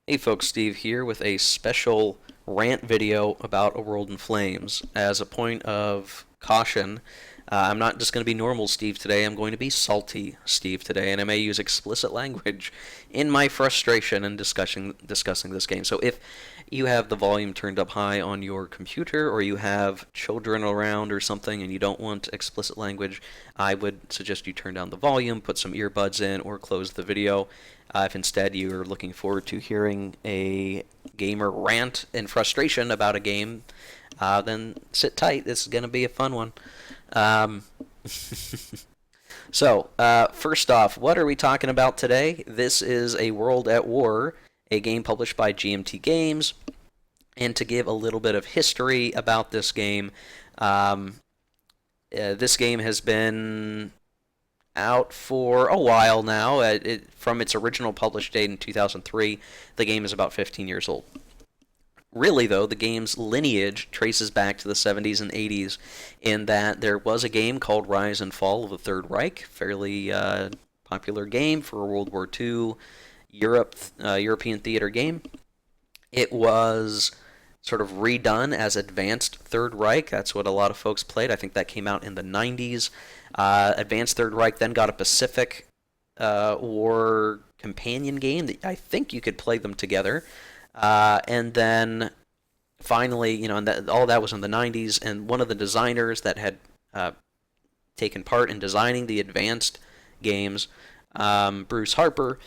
Hey folks, Steve here with a special rant video about A World in Flames. As a point of caution, I'm not just going to be normal Steve today, I'm going to be salty Steve today, and I may use explicit language in my frustration in discussing this game. So if you have the volume turned up high on your computer, or you have children around or something and you don't want explicit language, I would suggest you turn down the volume, put some earbuds in, or close the video. If instead you're looking forward to hearing a gamer rant and frustration about a game, then sit tight. This is going to be a fun one. Um, First off, what are we talking about today? This is A World at War, a game published by GMT Games. And to give a little bit of history about this game, this game has been out for a while now. From its original published date in 2003, the game is about 15 years old. Really, though, the game's lineage traces back to the 70s and 80s in that there was a game called Rise and Fall of the Third Reich, fairly popular game for a World War II European theater game. It was sort of redone as Advanced Third Reich. That's what a lot of folks played. I think that came out in the 90s. Advanced Third Reich then got a Pacific War companion game that I think you could play them together. And then finally, and all that was in the 90s, and one of the designers that had taken part in designing the advanced games, Bruce Harper,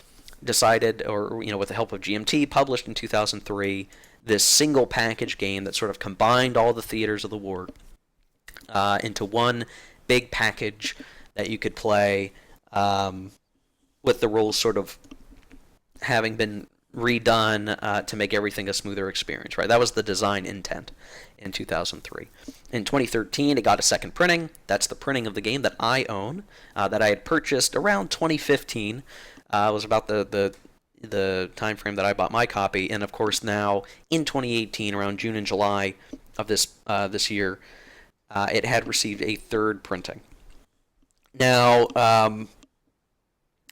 decided, or with the help of GMT, published in 2003 this single package game that sort of combined all the theaters of the war into one big package that you could play, with the rules sort of having been redone to make everything a smoother experience, right? That was the design intent in 2003. In 2013, it got a second printing. That's the printing of the game that I own, that I had purchased around 2015. It was about the time frame that I bought my copy, and of course now in 2018, around June and July of this year, it had received a third printing. Now,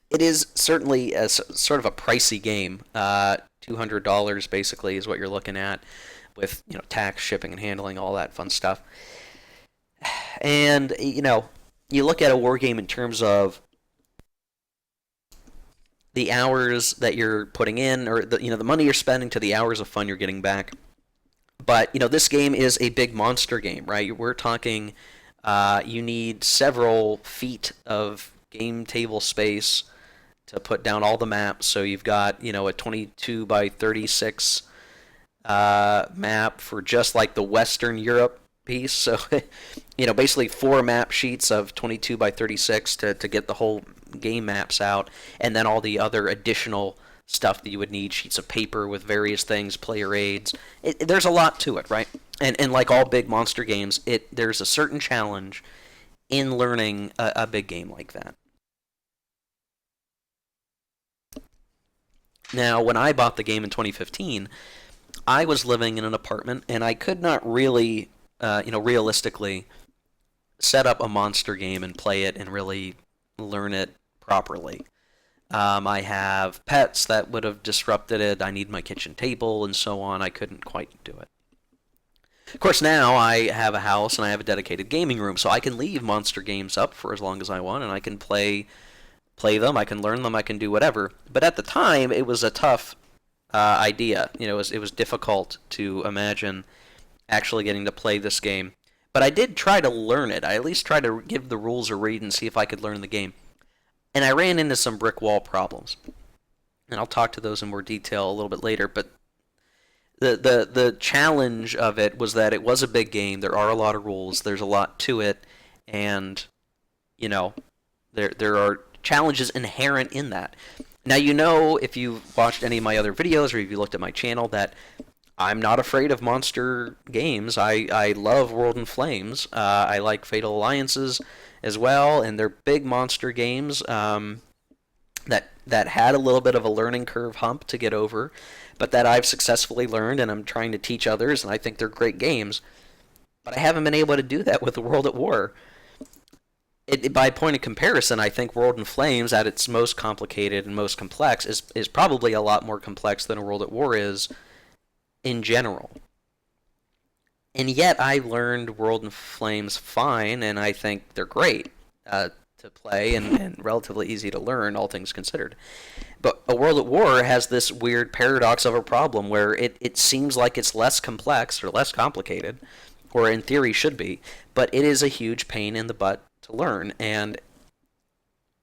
it is certainly sort of a pricey game. $200 basically is what you're looking at, with tax, shipping, and handling, all that fun stuff. And you look at a war game in terms of the hours that you're putting in, or the money you're spending to the hours of fun you're getting back. But this game is a big monster game, right? We're talking, you need several feet of game table space to put down all the maps. So you've got a 22 by 36 map for just like the Western Europe piece. So basically 4 map sheets of 22 by 36 to get the whole game maps out, and then all the other additional stuff that you would need, sheets of paper with various things, player aids. There's a lot to it, right? And like all big monster games, there's a certain challenge in learning a big game like that. Now, when I bought the game in 2015, I was living in an apartment, and I could not really, realistically set up a monster game and play it and really learn it properly. I have pets that would have disrupted it. I need my kitchen table and so on. I couldn't quite do it. Of course, now I have a house and I have a dedicated gaming room, so I can leave monster games up for as long as I want, and I can play them, I can learn them, I can do whatever. But at the time, it was a tough idea. It was difficult to imagine actually getting to play this game. But I did try to learn it. I at least tried to give the rules a read and see if I could learn the game. And I ran into some brick wall problems. And I'll talk to those in more detail a little bit later. But the challenge of it was that it was a big game. There are a lot of rules. There's a lot to it. And, there are challenges inherent in that. Now, if you've watched any of my other videos, or if you looked at my channel, that I'm not afraid of monster games. I love World in Flames. I like Fatal Alliances as well, and they're big monster games that had a little bit of a learning curve hump to get over, but that I've successfully learned, and I'm trying to teach others, and I think they're great games. But I haven't been able to do that with the World at War. by point of comparison, I think World in Flames, at its most complicated and most complex, is probably a lot more complex than A World at War is in general. And yet, I learned World in Flames fine, and I think they're great to play and relatively easy to learn, all things considered. But A World at War has this weird paradox of a problem where it seems like it's less complex or less complicated, or in theory should be, but it is a huge pain in the butt to learn, and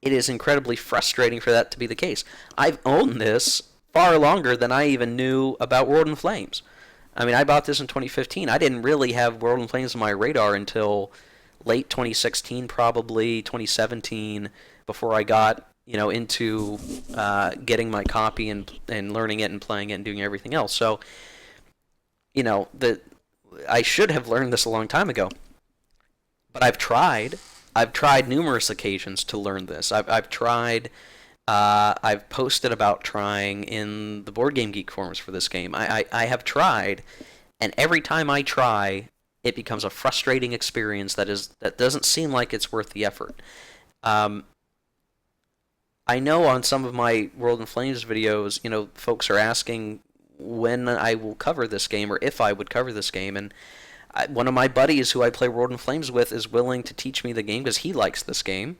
it is incredibly frustrating for that to be the case. I've owned this far longer than I even knew about World in Flames. I mean, I bought this in 2015. I didn't really have World in Flames on my radar until late 2016, probably 2017, before I got into getting my copy and learning it and playing it and doing everything else. So the I should have learned this a long time ago, but I've tried. I've tried numerous occasions to learn this. I've tried. I've posted about trying in the Board Game Geek forums for this game. I have tried, and every time I try, it becomes a frustrating experience that doesn't seem like it's worth the effort. I know on some of my World in Flames videos, folks are asking when I will cover this game or if I would cover this game, and one of my buddies who I play World in Flames with is willing to teach me the game because he likes this game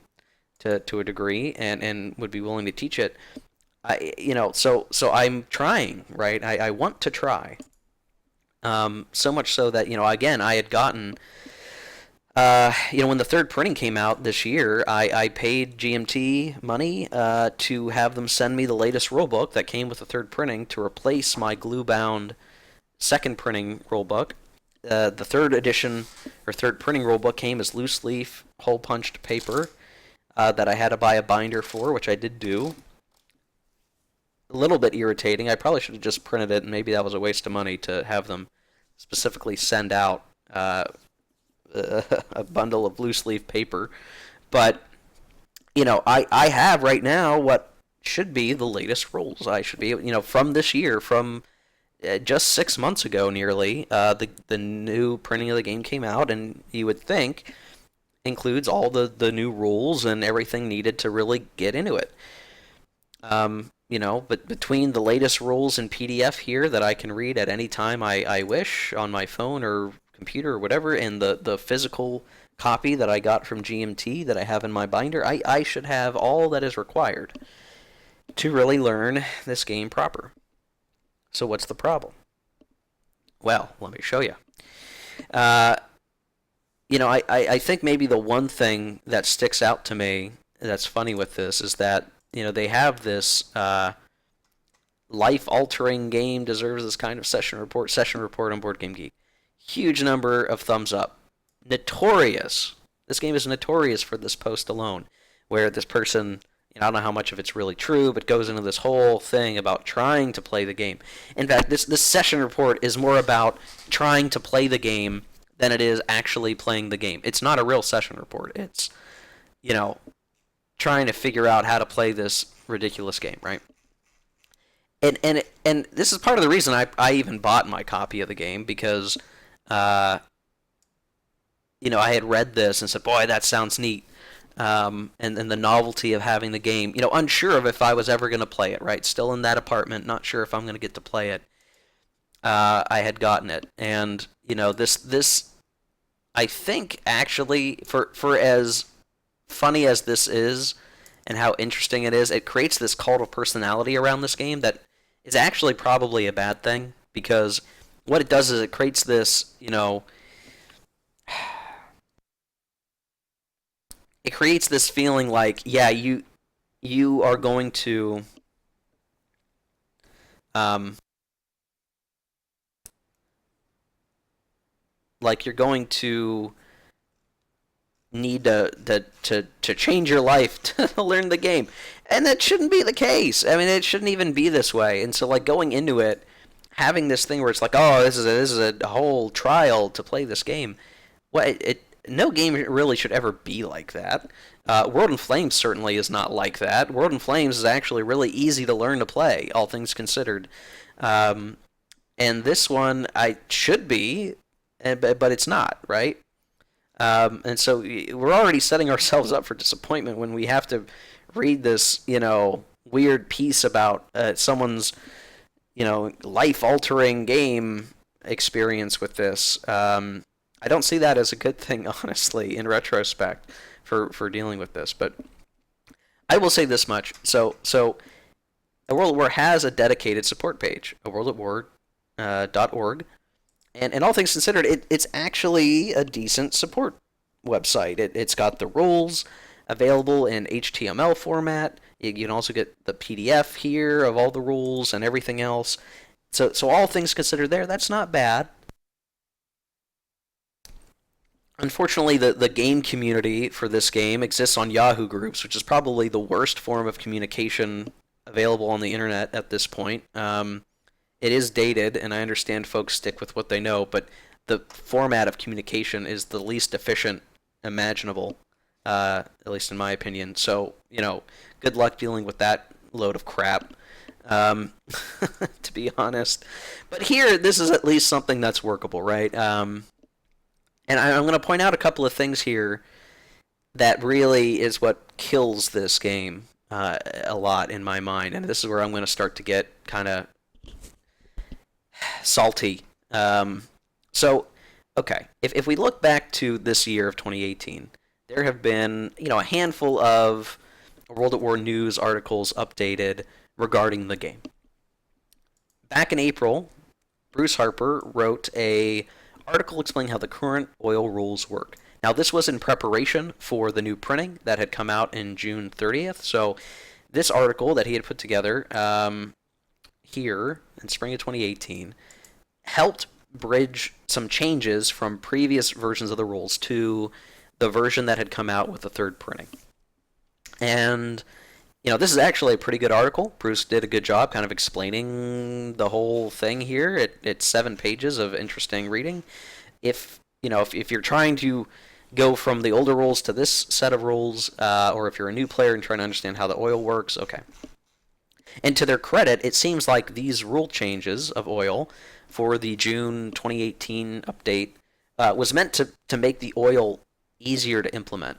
to a degree and would be willing to teach it. So I'm trying, right? I want to try. So much so that again, I had gotten. When the third printing came out this year, I paid GMT money to have them send me the latest rulebook that came with the third printing to replace my glue-bound second printing rulebook. The third edition or third printing rulebook came as loose leaf, hole-punched paper that I had to buy a binder for, which I did do. A little bit irritating. I probably should have just printed it, and maybe that was a waste of money to have them specifically send out a bundle of loose leaf paper. But I have right now what should be the latest rules. I should be from this year, from just 6 months ago nearly. The new printing of the game came out, and you would think includes all the new rules and everything needed to really get into it. But between the latest rules in PDF here that I can read at any time I wish on my phone or computer or whatever, and the physical copy that I got from GMT that I have in my binder, I should have all that is required to really learn this game proper. So what's the problem? Well, let me show you. I think maybe the one thing that sticks out to me that's funny with this is that they have this life-altering game deserves this kind of session report on Board Game Geek. Huge number of thumbs up. Notorious. This game is notorious for this post alone, where this person, I don't know how much of it's really true, but goes into this whole thing about trying to play the game. In fact, this session report is more about trying to play the game than it is actually playing the game. It's not a real session report. It's, trying to figure out how to play this ridiculous game, right? And this is part of the reason I even bought my copy of the game, because I had read this and said, boy, that sounds neat. And the novelty of having the game, unsure of if I was ever going to play it, right? Still in that apartment, not sure if I'm going to get to play it. I had gotten it. And, this I think, actually, for as funny as this is and how interesting it is, it creates this cult of personality around this game that is actually probably a bad thing, because what it does is it creates this, it creates this feeling like, yeah, you are going to like you're going to need to change your life to learn the game, and that shouldn't be the case. I mean, it shouldn't even be this way. And so, like, going into it, having this thing where it's like, oh, this is a whole trial to play this game. Well, no game really should ever be like that. World in Flames certainly is not like that. World in Flames is actually really easy to learn to play, all things considered. And this one, I should be, but it's not, right? And so we're already setting ourselves up for disappointment when we have to read this, weird piece about someone's, life-altering game experience with this. I don't see that as a good thing, honestly, in retrospect, for dealing with this. But I will say this much: so A World at War has a dedicated support page, aworldatwar.org, and all things considered, it's actually a decent support website. It's got the rules available in HTML format. You can also get the PDF here of all the rules and everything else. So all things considered there, that's not bad. Unfortunately, the game community for this game exists on Yahoo groups, which is probably the worst form of communication available on the internet at this point. It is dated, and I understand folks stick with what they know, but the format of communication is the least efficient imaginable, at least in my opinion. So, good luck dealing with that load of crap, to be honest. But here, this is at least something that's workable, right? And I'm going to point out a couple of things here that really is what kills this game a lot in my mind. And this is where I'm going to start to get kind of salty. So, okay, if we look back to this year of 2018, there have been, a handful of World at War news articles updated regarding the game. Back in April, Bruce Harper wrote a article explaining how the current oil rules work. Now, this was in preparation for the new printing that had come out in June 30th. So, this article that he had put together here in spring of 2018 helped bridge some changes from previous versions of the rules to the version that had come out with the third printing. And, this is actually a pretty good article. Bruce did a good job kind of explaining the whole thing here. It's 7 pages of interesting reading. If you're trying to go from the older rules to this set of rules, or if you're a new player and trying to understand how the oil works, okay. And to their credit, it seems like these rule changes of oil for the June 2018 update was meant to make the oil easier to implement.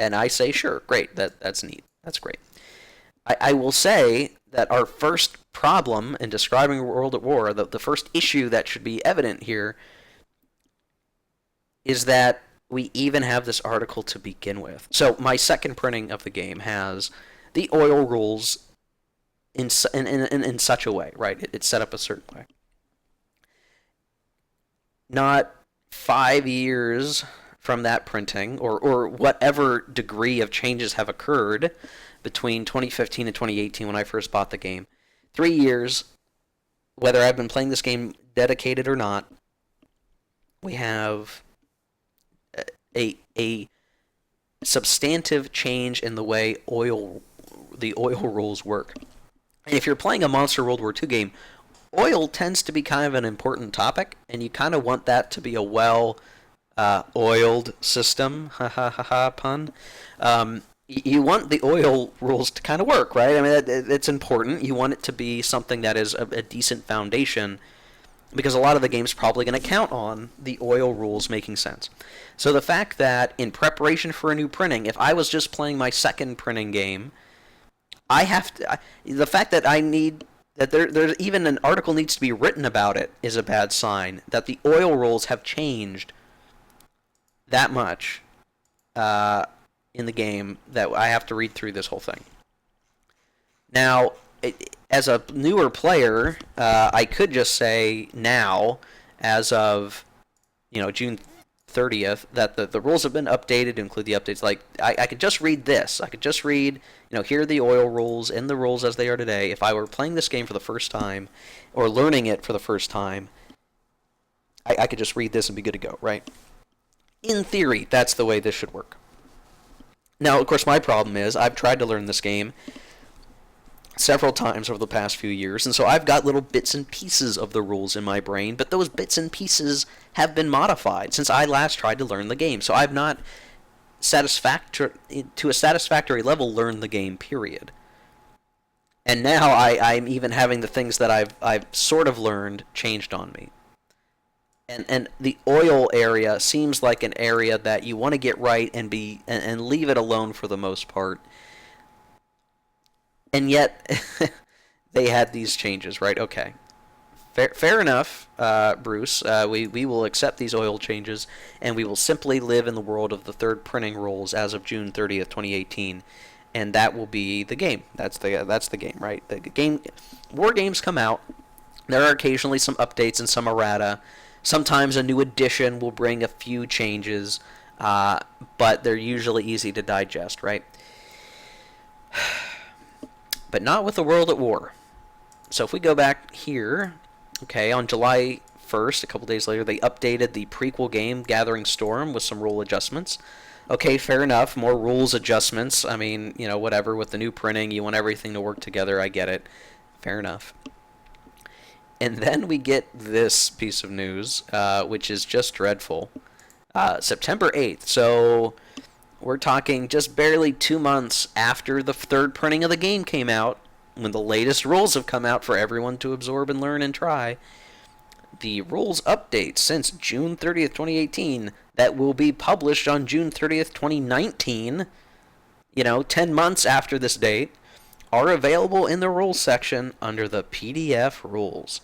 And I say, sure, great, that's neat, that's great. I will say that our first problem in describing World at War, the first issue that should be evident here, is that we even have this article to begin with. So my second printing of the game has the oil rules in such a way, right? It's set up a certain way. Not 5 years from that printing, or whatever degree of changes have occurred between 2015 and 2018 when I first bought the game. 3 years, whether I've been playing this game dedicated or not, we have a substantive change in the way the oil rules work. And if you're playing a Monster World War II game, oil tends to be kind of an important topic, and you kind of want that to be a oiled system. Ha ha ha ha, pun. You want the oil rules to kind of work, right? I mean, it's important. You want it to be something that is a decent foundation, because a lot of the game's probably going to count on the oil rules making sense. So the fact that in preparation for a new printing, if I was just playing my second printing game, the fact that I need that there's even an article needs to be written about it is a bad sign. That the oil rules have changed that much in the game that I have to read through this whole thing. Now, as a newer player, I could just say now, as of June 30th, that the rules have been updated to include the updates. Like, I could just read this. I could just read, here are the oil rules and the rules as they are today. If I were playing this game for the first time, or learning it for the first time, I could just read this and be good to go, right? In theory, that's the way this should work. Now, of course, my problem is I've tried to learn this game several times over the past few years, and so I've got little bits and pieces of the rules in my brain, but those bits and pieces have been modified since I last tried to learn the game. So I've not to a satisfactory level learned the game, period. And now I'm even having the things that I've sort of learned changed on me. And the oil area seems like an area that you want to get right and leave it alone for the most part. And yet they had these changes, right? Okay. Fair enough, Bruce. We will accept these oil changes, and we will simply live in the world of the third printing rules as of June 30th, 2018, and that will be the game. That's the game, right? The game, war games come out. There are occasionally some updates and some errata. Sometimes a new edition will bring a few changes, but they're usually easy to digest, right? But not with the world at war. So if we go back here, okay, on July 1st, a couple days later, they updated the prequel game, Gathering Storm, with some rule adjustments. Okay, fair enough, more rules adjustments. I mean, whatever, with the new printing, you want everything to work together, I get it. Fair enough. And then we get this piece of news, which is just dreadful. September 8th, so we're talking just barely 2 months after the third printing of the game came out, when the latest rules have come out for everyone to absorb and learn and try. The rules update since June 30th, 2018, that will be published on June 30th, 2019, 10 months after this date, are available in the rules section under the PDF rules.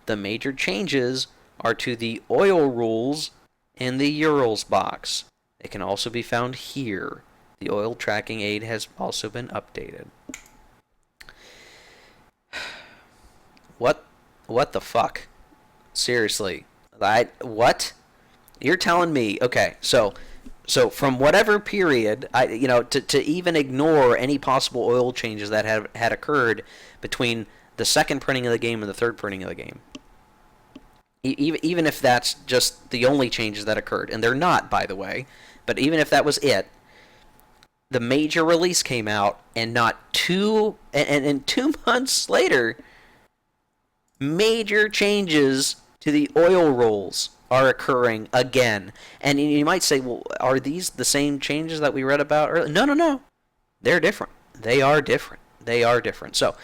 The major changes are to the oil rules in the Urals box. They can also be found here. The oil tracking aid has also been updated. What the fuck? Seriously. What? You're telling me, okay, so from whatever period, to even ignore any possible oil changes that had occurred between the second printing of the game and the third printing of the game. Even if that's just the only changes that occurred, and they're not, by the way, but even if that was it, the major release came out, and not 2 months later, major changes to the oil rules are occurring again. And you might say, well, are these the same changes that we read about earlier? No. They're different. They are different. So,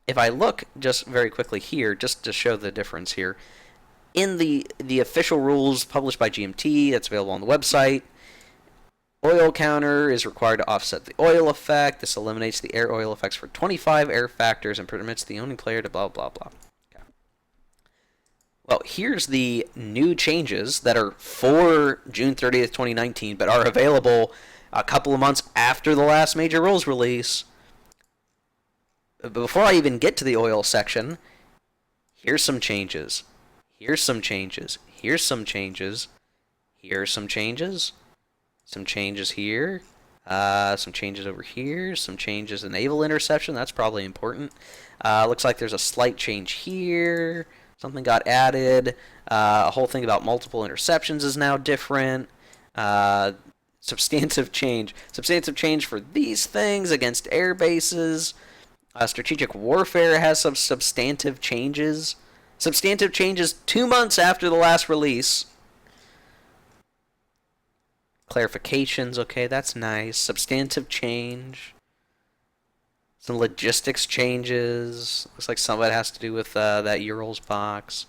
if I look just very quickly here, just to show the difference here, in the official rules published by GMT, that's available on the website, oil counter is required to offset the oil effect. This eliminates the air oil effects for 25 air factors and permits the owning player to blah, blah, blah. Okay. Well, here's the new changes that are for June 30th, 2019, but are available a couple of months after the last major rules release. Before I even get to the oil section, here's some changes. Here's some changes. Here's some changes. Here's some changes. Some changes here. Some changes over here. Some changes in naval interception. That's probably important. Looks like there's a slight change here. Something got added. A whole thing about multiple interceptions is now different. Substantive change. Substantive change for these things against air bases. Strategic warfare has some substantive changes. Substantive changes 2 months after the last release. Clarifications, okay, that's nice. Substantive change. Some logistics changes. Looks like some of it has to do with that Urals box.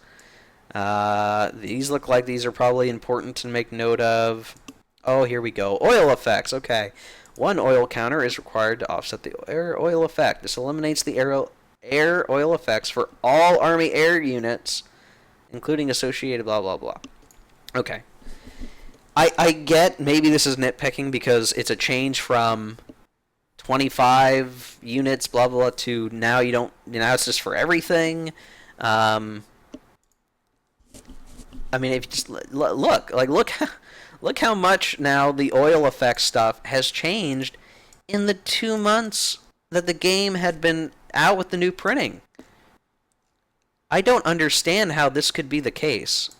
These look like these are probably important to make note of. Oh, here we go. Oil effects, okay. One oil counter is required to offset the air oil effect. This eliminates the air oil effects for all Army air units, including associated blah, blah, blah. Okay. I get maybe this is nitpicking because it's a change from 25 units, blah, blah, blah, to now it's just for everything. I mean, if you just look how much now the oil effects stuff has changed in the 2 months that the game had been out with the new printing. I don't understand how this could be the case.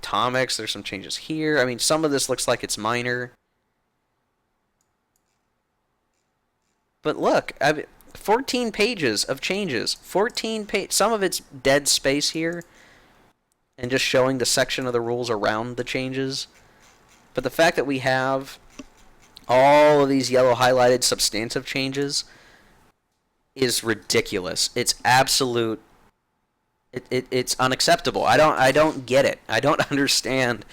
Atomics, there's some changes here. I mean, some of this looks like it's minor. But look, 14 pages of changes. Some of it's dead space here, and just showing the section of the rules around the changes. But the fact that we have all of these yellow highlighted substantive changes is ridiculous. It's absolute It's unacceptable. I don't get it. I don't understand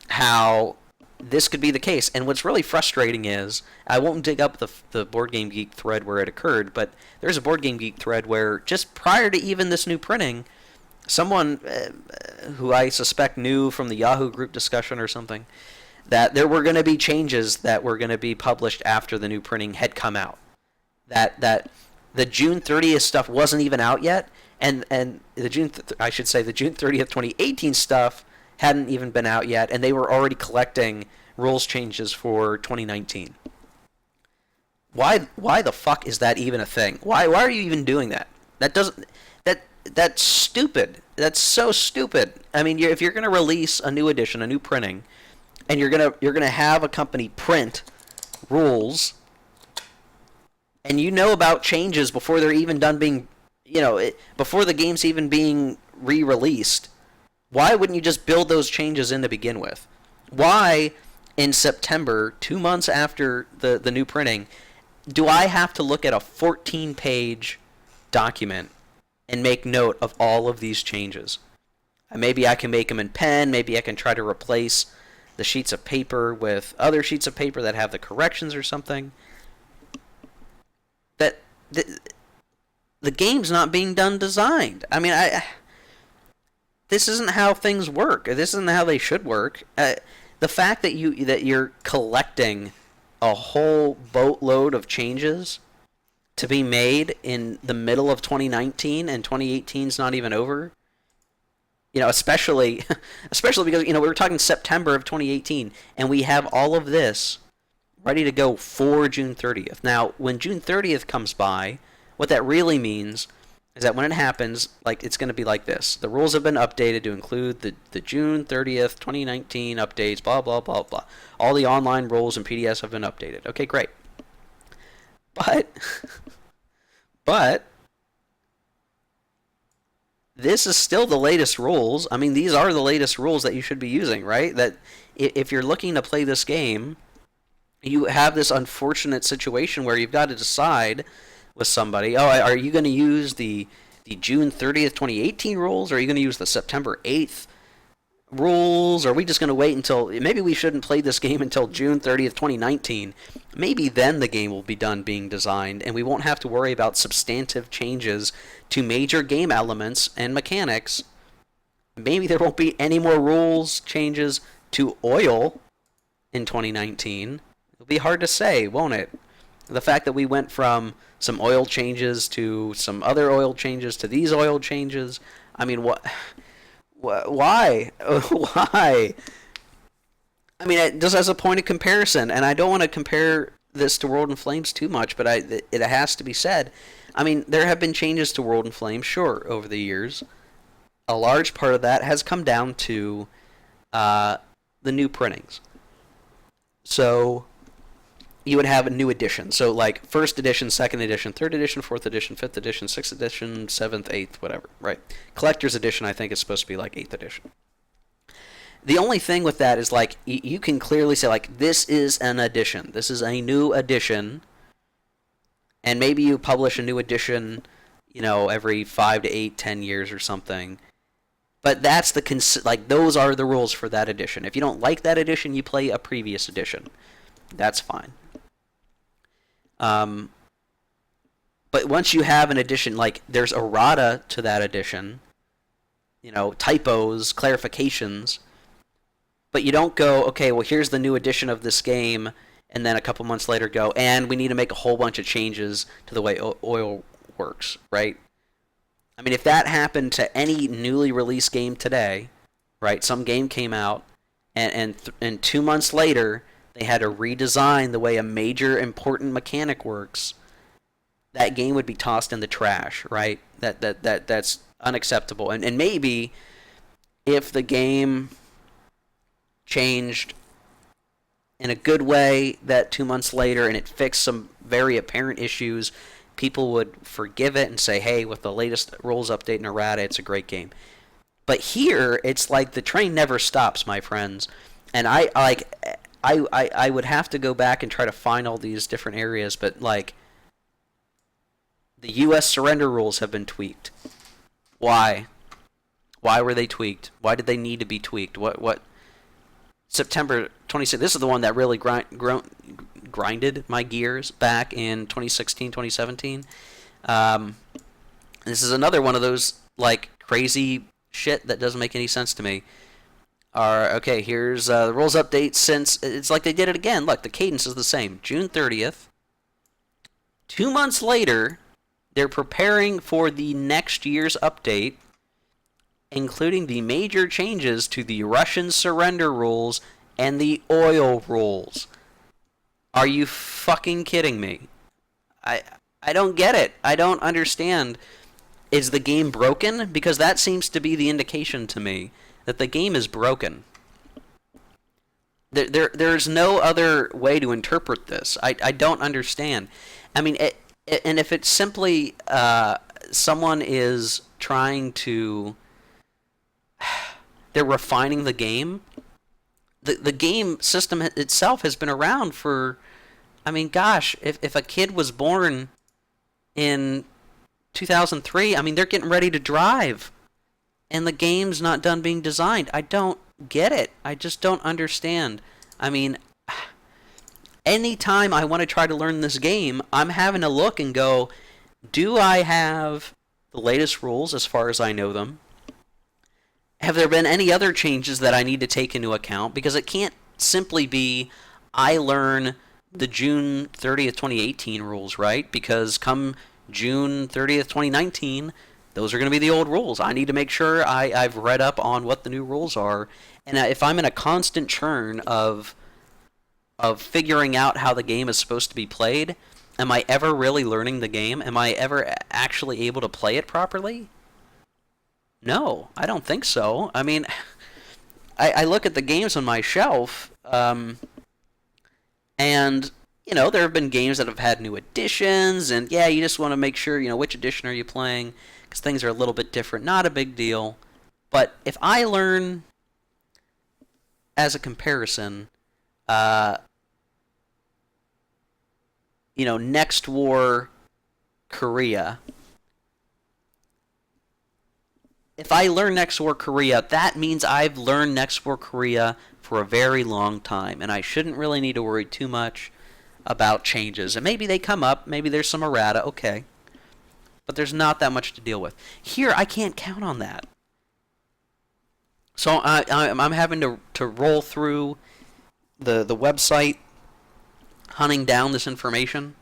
how this could be the case. And what's really frustrating is I won't dig up the Board Game Geek thread where it occurred, but there's a Board Game Geek thread where just prior to even this new printing, someone who I suspect knew from the Yahoo group discussion or something that there were going to be changes that were going to be published after the new printing had come out. That the June 30th stuff wasn't even out yet, and I should say the June 30th 2018 stuff hadn't even been out yet, and they were already collecting rules changes for 2019. Why the fuck is that even a thing? Why are you even doing that? That's stupid. That's so stupid. I mean, if you're going to release a new edition, a new printing, and you're gonna have a company print rules, and you know about changes before they're even done being, before the game's even being re-released, why wouldn't you just build those changes in to begin with? Why, in September, 2 months after the new printing, do I have to look at a 14-page document and make note of all of these changes? Maybe I can make them in pen. Maybe I can try to replace the sheets of paper with other sheets of paper that have the corrections or something. That the game's not being designed. I mean, this isn't how things work. This isn't how they should work. The fact that you're collecting a whole boatload of changes to be made in the middle of 2019 and 2018's not even over. Especially because we were talking September of 2018, and we have all of this ready to go for June 30th. Now, when June 30th comes by, what that really means is that when it happens, it's going to be like this. The rules have been updated to include the June 30th, 2019 updates, blah, blah, blah, blah. All the online rules and PDFs have been updated. Okay, great. But this is still the latest rules. I mean, these are the latest rules that you should be using, right? That if you're looking to play this game, you have this unfortunate situation where you've got to decide with somebody, are you going to use the June 30th, 2018 rules, or are you going to use the September 8th rules? Or are we just going to wait until, maybe we shouldn't play this game until June 30th, 2019. Maybe then the game will be done being designed, and we won't have to worry about substantive changes to major game elements and mechanics. Maybe there won't be any more rules changes to oil in 2019. It'll be hard to say, won't it? The fact that we went from some oil changes to some other oil changes to these oil changes. I mean, why? Why? I mean, just as a point of comparison, and I don't want to compare this to World in Flames too much, but it has to be said. I mean, there have been changes to World in Flames, sure, over the years. A large part of that has come down to the new printings. So you would have a new edition. So like first edition, second edition, third edition, fourth edition, fifth edition, sixth edition, seventh, eighth, whatever, right? Collector's edition, I think, is supposed to be like eighth edition. The only thing with that is you can clearly say this is an edition. This is a new edition. And maybe you publish a new edition, every 5 to 8, 10 years or something. But that's those are the rules for that edition. If you don't like that edition, you play a previous edition. That's fine. But once you have an edition, there's errata to that edition, typos, clarifications, but you don't go, okay, well, here's the new edition of this game, and then a couple months later go, and we need to make a whole bunch of changes to the way oil works, right? I mean, if that happened to any newly released game today, right, some game came out, and 2 months later, they had to redesign the way a major important mechanic works, that game would be tossed in the trash, right? That's unacceptable. And maybe if the game changed in a good way that 2 months later and it fixed some very apparent issues, people would forgive it and say, hey, with the latest rules update and errata, it's a great game. But here, it's like the train never stops, my friends. And I would have to go back and try to find all these different areas, but the U.S. surrender rules have been tweaked. Why? Why were they tweaked? Why did they need to be tweaked? What September 26th, this is the one that really grinded my gears back in 2016, 2017. Um, this is another one of those, like, crazy shit that doesn't make any sense to me. Okay, here's the rules update since, it's like they did it again. Look, the cadence is the same. June 30th. 2 months later, they're preparing for the next year's update, including the major changes to the Russian surrender rules and the oil rules. Are you fucking kidding me? I I don't get it. I don't understand. Is the game broken? Because that seems to be the indication to me that the game is broken. There's no other way to interpret this. I don't understand. I mean, and if it's simply someone is trying to, they're refining the game. The game system itself has been around for, I mean, gosh, if a kid was born in 2003, I mean, they're getting ready to drive, and the game's not done being designed. I don't get it. I just don't understand. I mean, anytime I want to try to learn this game, I'm having to look and go, do I have the latest rules as far as I know them? Have there been any other changes that I need to take into account? Because it can't simply be I learn the June 30th, 2018 rules, right? Because come June 30th, 2019, those are going to be the old rules. I need to make sure I've read up on what the new rules are. And if I'm in a constant churn of figuring out how the game is supposed to be played, am I ever really learning the game? Am I ever actually able to play it properly? No, I don't think so. I mean, I look at the games on my shelf, and, you know, there have been games that have had new additions, and yeah, you just want to make sure, you know, which edition are you playing, because things are a little bit different. Not a big deal. But if I learn, as a comparison, you know, next war, Korea. If I learn next war Korea, that means I've learned next war Korea for a very long time, and I shouldn't really need to worry too much about changes. And maybe they come up, maybe there's some errata, okay. But there's not that much to deal with. Here, I can't count on that. So I'm having to roll through the website, hunting down this information.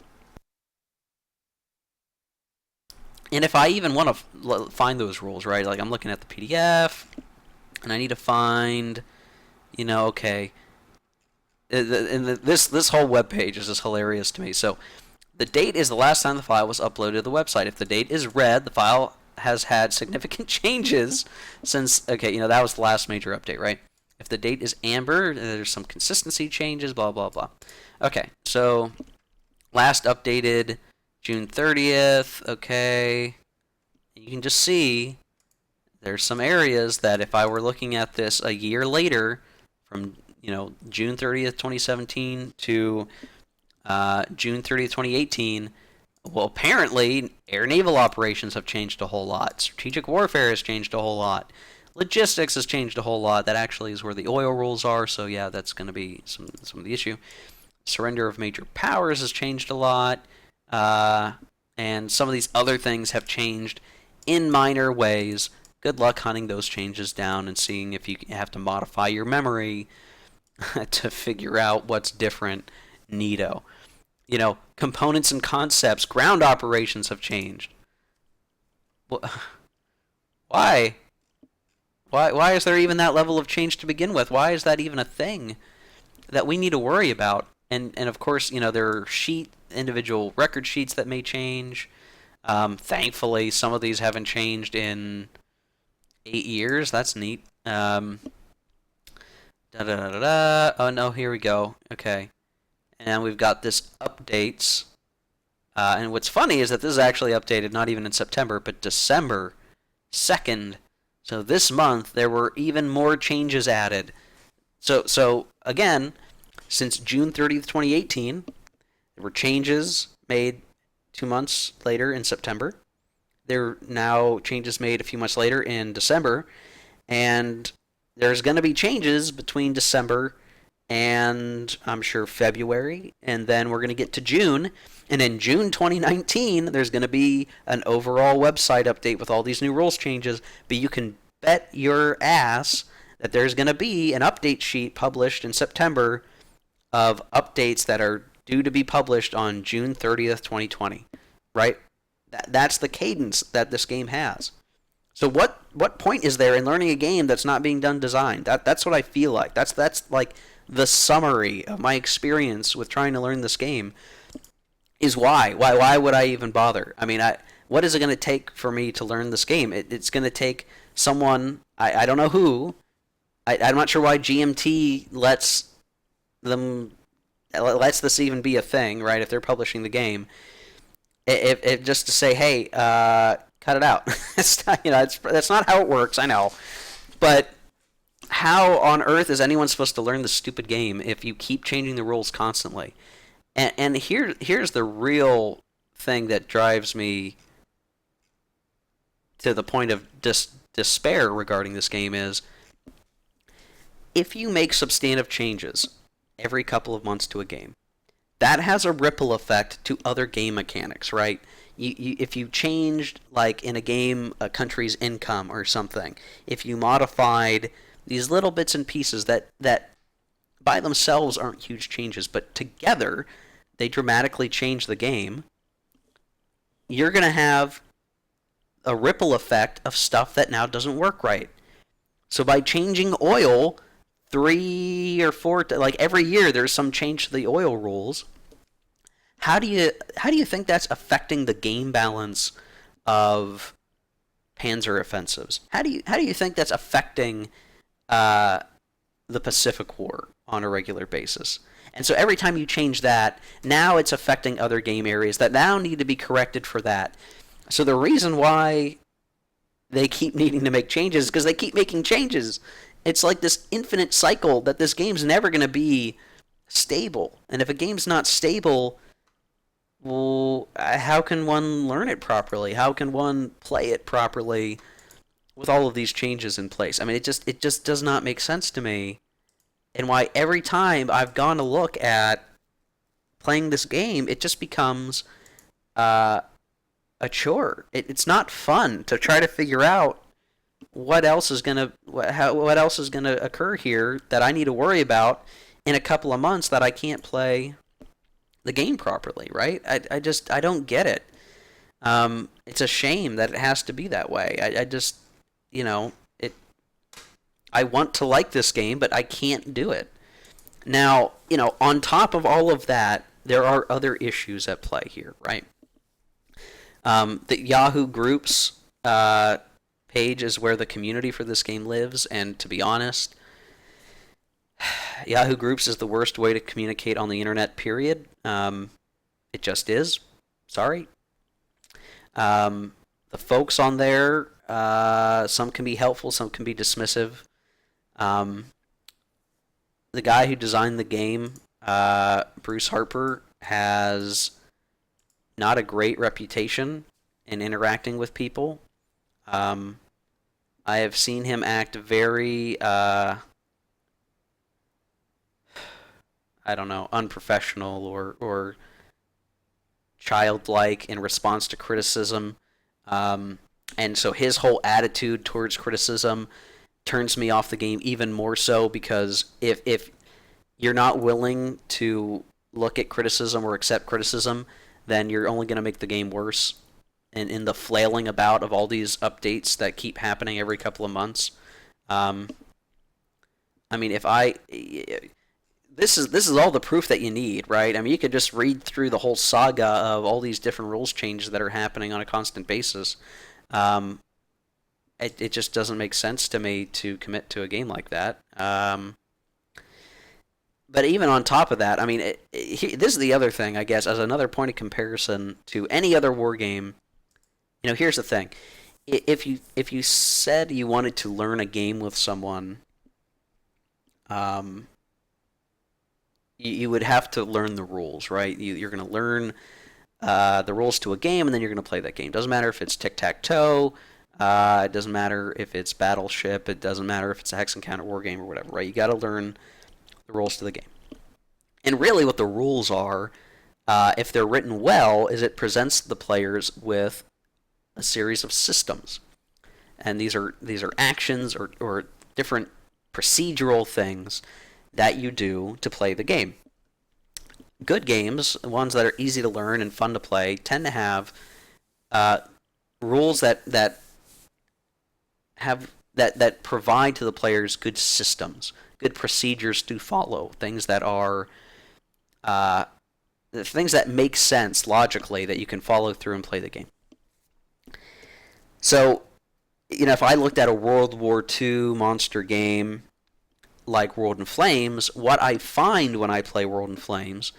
And if I even want to find those rules, right? Like, I'm looking at the PDF, and I need to find, you know, okay. And this whole web page is just hilarious to me. So, the date is the last time the file was uploaded to the website. If the date is red, the file has had significant changes since, okay, you know, that was the last major update, right? If the date is amber, there's some consistency changes, blah, blah, blah. Okay, so last updated June 30th, okay. You can just see there's some areas that if I were looking at this a year later, from, you know, June 30th, 2017 to June 30th, 2018, well, apparently air naval operations have changed a whole lot. Strategic warfare has changed a whole lot. Logistics has changed a whole lot. That actually is where the oil rules are, so yeah, that's going to be some of the issue. Surrender of major powers has changed a lot. And some of these other things have changed in minor ways. Good luck hunting those changes down and seeing if you have to modify your memory to figure out what's different. Neato. You know, components and concepts, ground operations have changed. Why? Why is there even that level of change to begin with? Why is that even a thing that we need to worry about? And of course, you know, there are individual record sheets that may change. Thankfully, some of these haven't changed in 8 years. That's neat. Oh no, here we go. Okay. And we've got this updates. And what's funny is that this is actually updated not even in September, but December 2nd. So this month, there were even more changes added. So again, since June 30th, 2018, there were changes made 2 months later in September. there are now changes made a few months later in December, and there's going to be changes between December and I'm sure February, and then we're going to get to June. And in June 2019, there's going to be an overall website update with all these new rules changes. But you can bet your ass that there's going to be an update sheet published in September of updates that are due to be published on June 30th, 2020. Right? That's the cadence that this game has. So what point is there in learning a game that's not being done designed? That's what I feel like. That's like the summary of my experience with trying to learn this game is why would I even bother? I mean, what is it going to take for me to learn this game? It's going to take someone I don't know who. I'm not sure why GMT lets this even be a thing, right? If they're publishing the game, if just to say, hey, cut it out. It's not, that's not how it works. I know, but how on earth is anyone supposed to learn this stupid game if you keep changing the rules constantly? And here's the real thing that drives me to the point of despair regarding this game is if you make substantive changes every couple of months to a game, that has a ripple effect to other game mechanics, right? If you changed, like in a game, a country's income or something, if you modified these little bits and pieces that by themselves aren't huge changes, but together they dramatically change the game, you're going to have a ripple effect of stuff that now doesn't work right. So by changing oil 3 or 4, like every year there's some change to the oil rules, how do you think that's affecting the game balance of Panzer offensives? How do you think that's affecting the Pacific War on a regular basis? And so every time you change that, now it's affecting other game areas that now need to be corrected for that. So the reason why they keep needing to make changes is because they keep making changes. It's like this infinite cycle that this game's never going to be stable. And if a game's not stable, well, how can one learn it properly? How can one play it properly with all of these changes in place? I mean, it just does not make sense to me. And why every time I've gone to look at playing this game, it just becomes a chore. It's not fun to try to figure out what else is gonna occur here that I need to worry about in a couple of months that I can't play the game properly, right? I don't get it. It's a shame that it has to be that way. I just, it. I want to like this game, but I can't do it. Now, on top of all of that, there are other issues at play here, right? The Yahoo Groups page is where the community for this game lives, and to be honest, Yahoo Groups is the worst way to communicate on the internet, period. It just is. Sorry. The folks on there, some can be helpful, some can be dismissive. The guy who designed the game, Bruce Harper, has not a great reputation in interacting with people. I have seen him act very, I don't know, unprofessional or childlike in response to criticism. And so his whole attitude towards criticism turns me off the game even more so, because if you're not willing to look at criticism or accept criticism, then you're only going to make the game worse. And in the flailing about of all these updates that keep happening every couple of months, I mean, this is all the proof that you need, right? I mean, you could just read through the whole saga of all these different rules changes that are happening on a constant basis. It just doesn't make sense to me to commit to a game like that. But even on top of that, I mean, this is the other thing, I guess, as another point of comparison to any other war game. Here's the thing: if you said you wanted to learn a game with someone, you would have to learn the rules, right? You're going to learn the rules to a game, and then you're going to play that game. Doesn't matter if it's tic-tac-toe. It doesn't matter if it's Battleship. It doesn't matter if it's a hex encounter war game or whatever, right? You got to learn the rules to the game. And really what the rules are, if they're written well, is it presents the players with a series of systems. And these are actions or different procedural things that you do to play the game. Good games, ones that are easy to learn and fun to play, tend to have rules that provide to the players good systems, good procedures to follow, things that are things that make sense logically that you can follow through and play the game. So, if I looked at a World War II monster game like World in Flames, what I find when I play World in Flames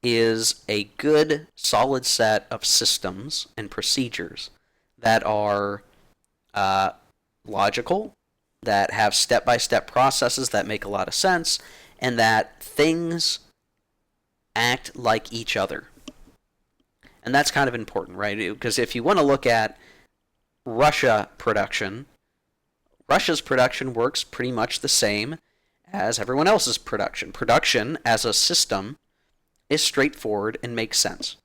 is a good, solid set of systems and procedures that are logical, that have step-by-step processes that make a lot of sense, and that things act like each other. And that's kind of important, right? Because if you want to look at Russia's production works pretty much the same as everyone else's production. Production as a system is straightforward and makes sense,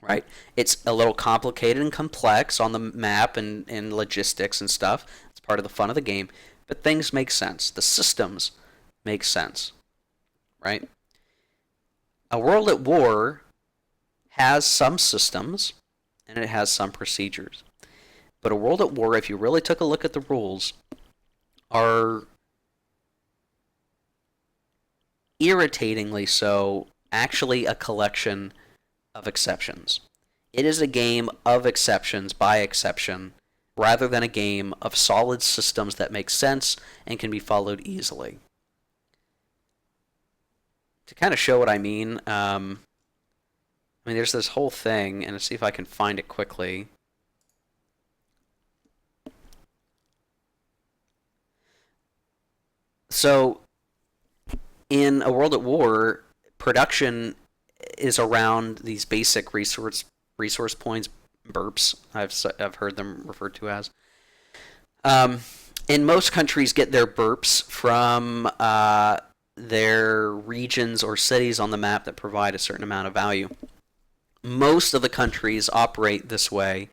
right? It's a little complicated and complex on the map and logistics and stuff. It's part of the fun of the game, but things make sense. The systems make sense, right? A World at War has some systems and it has some procedures. But a World at War, if you really took a look at the rules, are irritatingly so actually a collection of exceptions. It is a game of exceptions by exception, rather than a game of solid systems that make sense and can be followed easily. To kind of show what I mean, there's this whole thing, and let's see if I can find it quickly. So, in a World at War, production is around these basic resource points, burps. I've heard them referred to as. And most countries get their burps from their regions or cities on the map that provide a certain amount of value. Most of the countries operate this way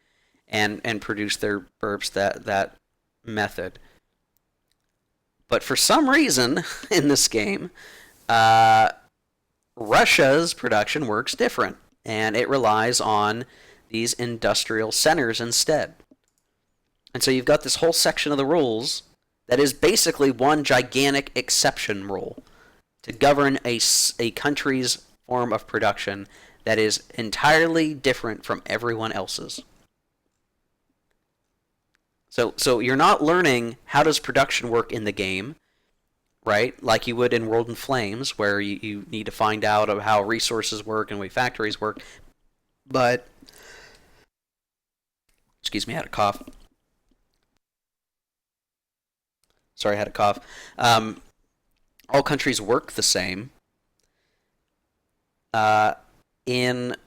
and produce their burps that method. But for some reason in this game, Russia's production works different, and it relies on these industrial centers instead. And so you've got this whole section of the rules that is basically one gigantic exception rule to govern a country's form of production that is entirely different from everyone else's. So you're not learning how does production work in the game, right? Like you would in World in Flames, where you need to find out of how resources work and the way factories work. But, excuse me, I had a cough. Sorry, I had a cough. All countries work the same. In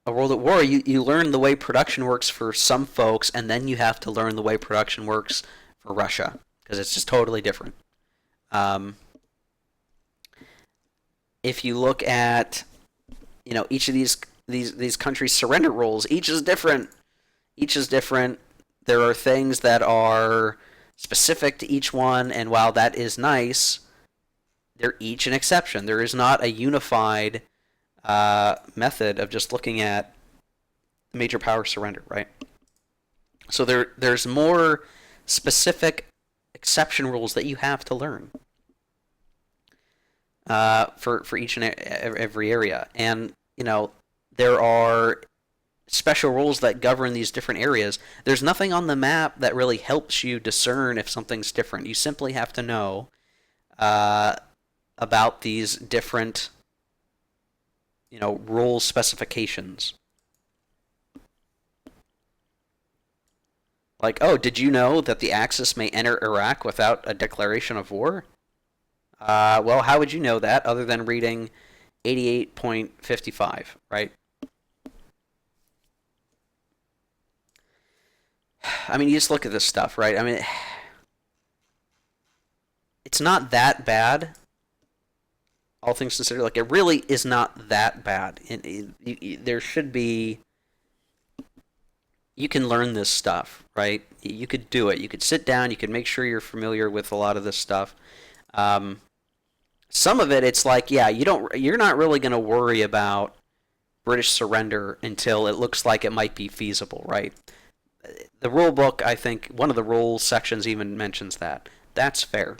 a World at War, you learn the way production works for some folks, and then you have to learn the way production works for Russia, because it's just totally different. If you look at, each of these countries' surrender rules, each is different. There are things that are specific to each one, and while that is nice, they're each an exception. There is not a unified method of just looking at the major power surrender, right? So there's more specific exception rules that you have to learn for each and every area. And, there are special rules that govern these different areas. There's nothing on the map that really helps you discern if something's different. You simply have to know about these different rule specifications. Like, oh, did you know that the Axis may enter Iraq without a declaration of war? Well, how would you know that other than reading 88.55, right? I mean, you just look at this stuff, right? I mean, it's not that bad, all things considered. Like, it really is not that bad. There should be. You can learn this stuff, right? You could do it. You could sit down. You could make sure you're familiar with a lot of this stuff. Um, some of it, it's like, yeah, you're not really going to worry about British surrender until it looks like it might be feasible, right? The rule book, I think, one of the rules sections even mentions that. That's fair.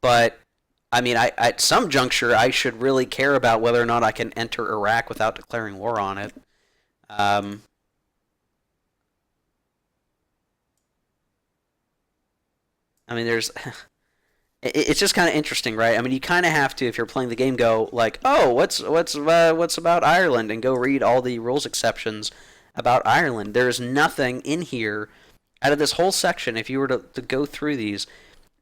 But I mean, at some juncture, I should really care about whether or not I can enter Iraq without declaring war on it. Um, I mean, there's it's just kind of interesting, right? I mean, you kind of have to, if you're playing the game, go like, oh, what's about Ireland, and go read all the rules exceptions about Ireland. There's nothing in here out of this whole section. If you were to go through these,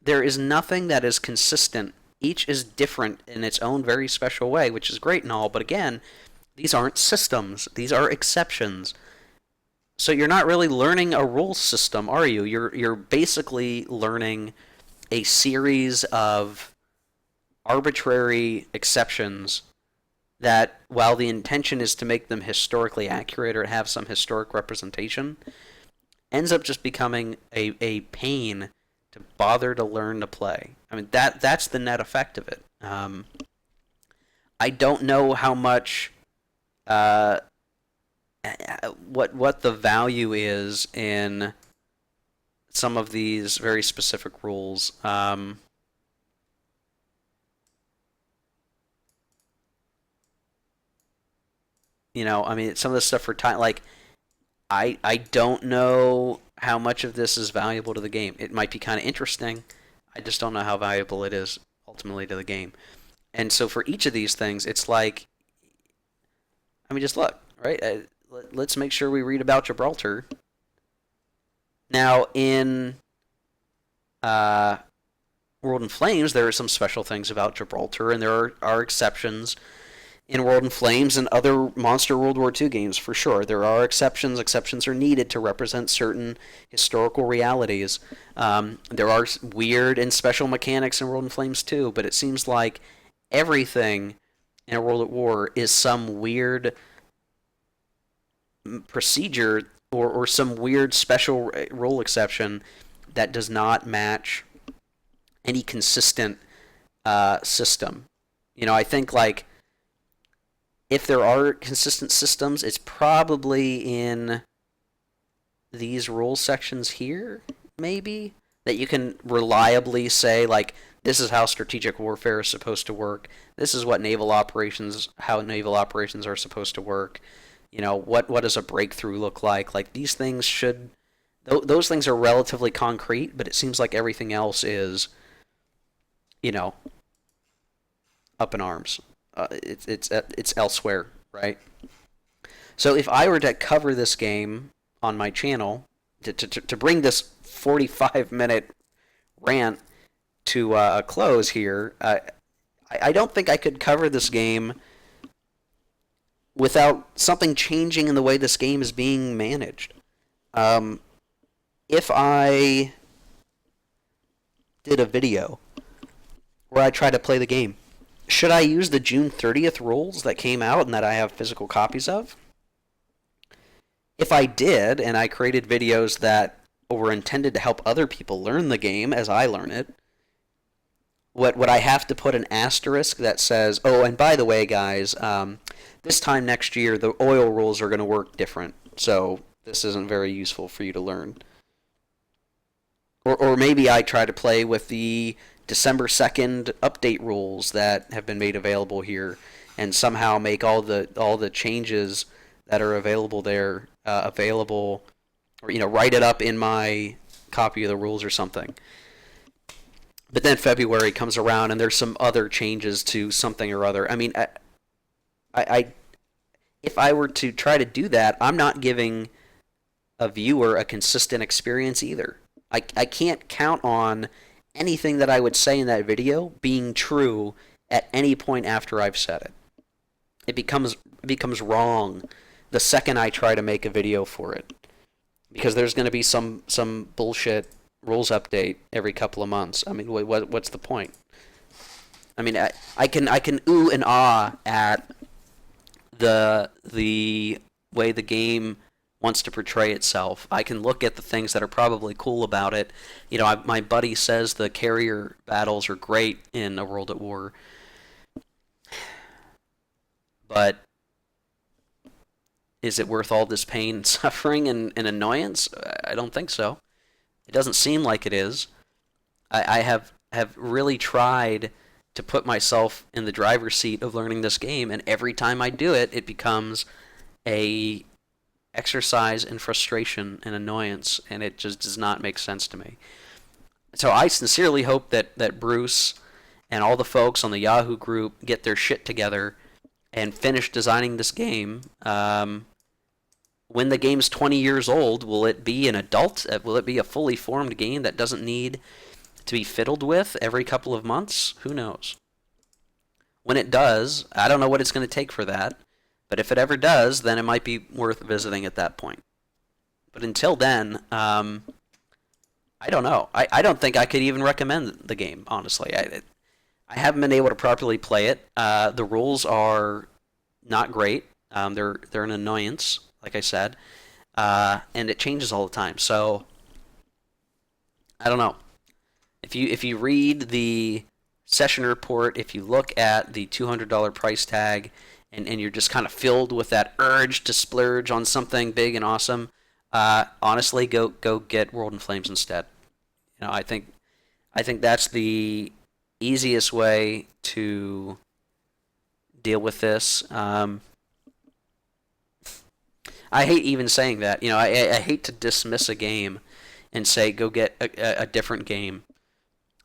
there is nothing that is consistent. Each is different in its own very special way, which is great and all. But again, these aren't systems; these are exceptions. So you're not really learning a rule system, are you? You're basically learning a series of arbitrary exceptions that, while the intention is to make them historically accurate or have some historic representation, ends up just becoming a pain to bother to learn to play. I mean, that's the net effect of it. I don't know how much what the value is in some of these very specific rules. I mean, some of this stuff for time, like I don't know how much of this is valuable to the game. It might be kind of interesting. I just don't know how valuable it is ultimately to the game. And so for each of these things, it's like, I mean, just look, right? Let's make sure we read about Gibraltar. Now, in World in Flames, there are some special things about Gibraltar, and there are exceptions in World in Flames and other Monster World War II games, for sure. There are exceptions. Exceptions are needed to represent certain historical realities. There are weird and special mechanics in World in Flames too, but it seems like everything in a World at War is some weird procedure or some weird special rule exception that does not match any consistent system. I think, like, if there are consistent systems, it's probably in these rule sections here, maybe, that you can reliably say, like, this is how strategic warfare is supposed to work. This is how naval operations are supposed to work. What does a breakthrough look like? Like, these things those things are relatively concrete, but it seems like everything else is, up in arms. It's elsewhere, right? So if I were to cover this game on my channel, to bring this 45-minute rant to a close here, I don't think I could cover this game without something changing in the way this game is being managed. If I did a video where I try to play the game, should I use the June 30th rules that came out and that I have physical copies of? If I did, and I created videos that were intended to help other people learn the game as I learn it, would I have to put an asterisk that says, oh, and by the way, guys, this time next year, the oil rules are going to work different, so this isn't very useful for you to learn. Or maybe I try to play with the December 2nd update rules that have been made available here, and somehow make all the changes that are available there available, or write it up in my copy of the rules or something. But then February comes around and there's some other changes to something or other. I mean, I if I were to try to do that, I'm not giving a viewer a consistent experience either. I can't count on anything that I would say in that video being true at any point after I've said it. It becomes wrong the second I try to make a video for it. because there's going to be some bullshit rules update every couple of months. I mean, what's the point? I mean, I can ooh and ah at the way the game wants to portray itself. I can look at the things that are probably cool about it. You know, my buddy says the carrier battles are great in A World at War, but is it worth all this pain and suffering and annoyance? I don't think so. It doesn't seem like it is. I have really tried to put myself in the driver's seat of learning this game, and every time I do it, it becomes a exercise in frustration and annoyance, and it just does not make sense to me. So I sincerely hope that Bruce and all the folks on the Yahoo group get their shit together and finish designing this game. When the game's 20 years old, will it be an adult? Will it be a fully formed game that doesn't need to be fiddled with every couple of months? Who knows? When it does, I don't know what it's going to take for that, but if it ever does, then it might be worth visiting at that point. But until then, I don't know. I don't think I could even recommend the game, honestly. I haven't been able to properly play it. The rules are not great. They're an annoyance, like I said, and it changes all the time. So I don't know. If you read the session report, if you look at the $200 price tag, and you're just kind of filled with that urge to splurge on something big and awesome, honestly, go get World in Flames instead. You know, I think that's the easiest way to deal with this. I hate even saying that. You know, I hate to dismiss a game and say go get a different game.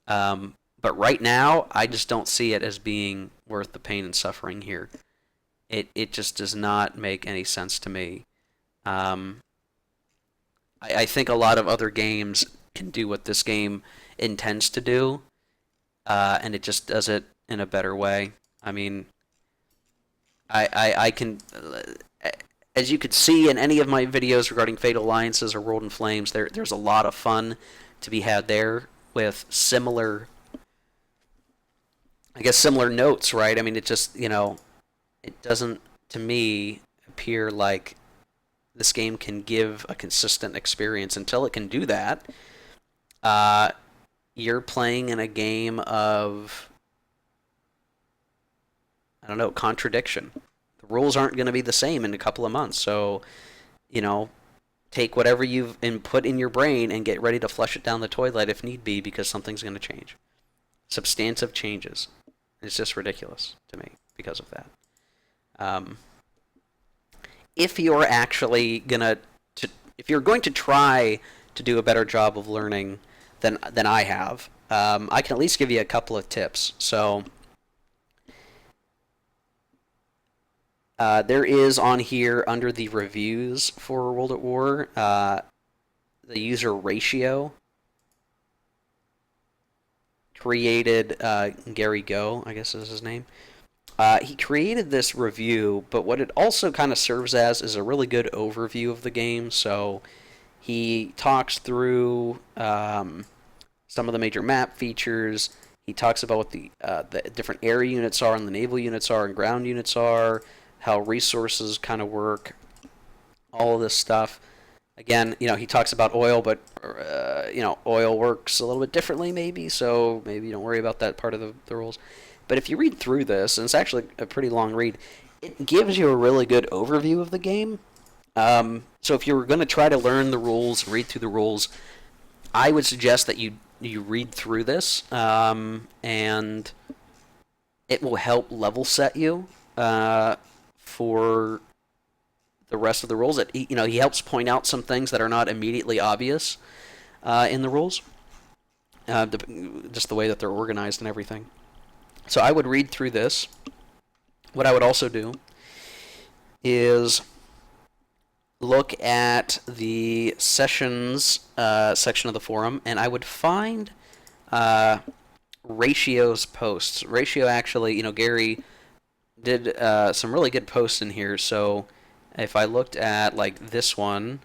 But right now, I just don't see it as being worth the pain and suffering here. It just does not make any sense to me. I think a lot of other games can do what this game intends to do, and it just does it in a better way. I mean, I can, as you could see in any of my videos regarding Fatal Alliances or World in Flames, there's a lot of fun to be had there with similar, I guess, similar notes, right? I mean, it just, it doesn't, to me, appear like this game can give a consistent experience. Until it can do that, you're playing in a game of, I don't know, contradiction. The rules aren't going to be the same in a couple of months. So, take whatever you've input in your brain and get ready to flush it down the toilet if need be, because something's going to change. Substantive changes. It's just ridiculous to me because of that. If you're actually if you're going to try to do a better job of learning than I have, I can at least give you a couple of tips. So there is on here under the reviews for World at War, the user Ratio created, Gary Go, I guess is his name. He created this review, but what it also kind of serves as is a really good overview of the game. So he talks through some of the major map features. He talks about what the different air units are and the naval units are and ground units are, how resources kind of work, all of this stuff. Again, he talks about oil, but oil works a little bit differently maybe, so maybe you don't worry about that part of the rules. But if you read through this, and it's actually a pretty long read, it gives you a really good overview of the game. So if you were going to try to learn the rules, read through the rules, I would suggest that you read through this, and it will help level set you for the rest of the rules. He helps point out some things that are not immediately obvious in the rules, just the way that they're organized and everything. So I would read through this. What I would also do is look at the sessions section of the forum, and I would find Ratio's posts. Ratio actually, Gary did some really good posts in here. So if I looked at like this one,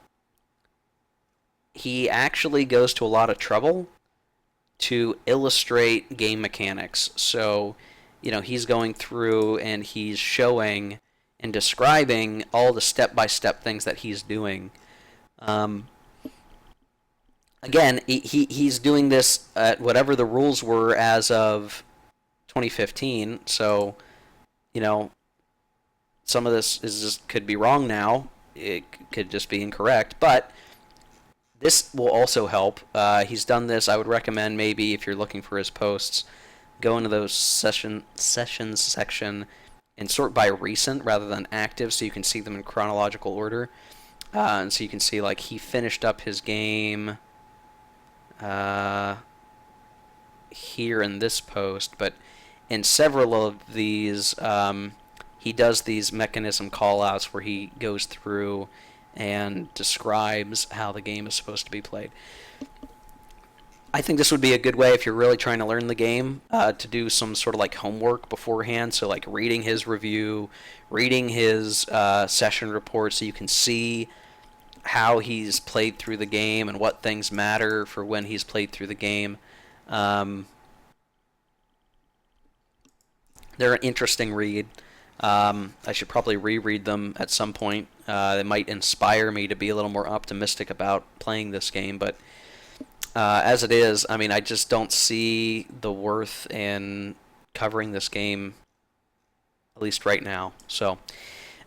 he actually goes to a lot of trouble to illustrate game mechanics. So, he's going through and he's showing and describing all the step-by-step things that he's doing. Um, Again, he's doing this at whatever the rules were as of 2015. So, you know, some of this is just could be wrong now. It could just be incorrect, but this will also help. He's done this. I would recommend maybe if you're looking for his posts, go into those sessions section and sort by recent rather than active, so you can see them in chronological order. And so you can see like he finished up his game here in this post, but in several of these, he does these mechanism callouts where he goes through and describes how the game is supposed to be played. I think this would be a good way if you're really trying to learn the game to do some sort of like homework beforehand. So like reading his review, reading his session report, so you can see how he's played through the game and what things matter for when he's played through the game. They're an interesting read. I should probably reread them at some point. They might inspire me to be a little more optimistic about playing this game, but as it is, I mean, I just don't see the worth in covering this game, at least right now. So,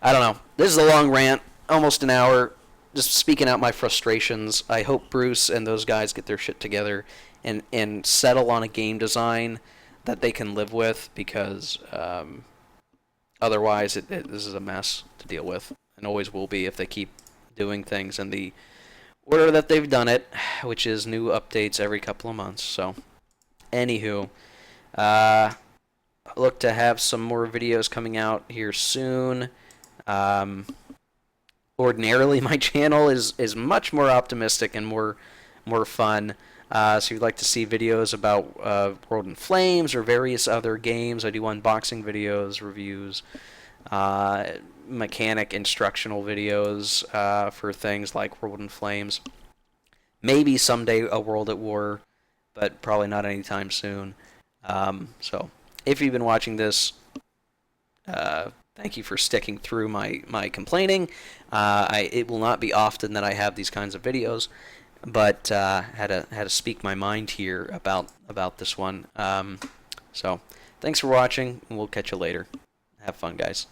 I don't know. This is a long rant, almost an hour, just speaking out my frustrations. I hope Bruce and those guys get their shit together and settle on a game design that they can live with, because otherwise this is a mess to deal with, and always will be if they keep doing things in the order that they've done it, which is new updates every couple of months. So, anywho, look to have some more videos coming out here soon. Ordinarily, my channel is much more optimistic and more fun. So if you'd like to see videos about World in Flames or various other games, I do unboxing videos, reviews, mechanic instructional videos for things like World in Flames. Maybe someday a World at War, but probably not anytime soon. So if you've been watching this, thank you for sticking through my complaining. It will not be often that I have these kinds of videos, but had to speak my mind here about this one. So thanks for watching, and we'll catch you later. Have fun, guys.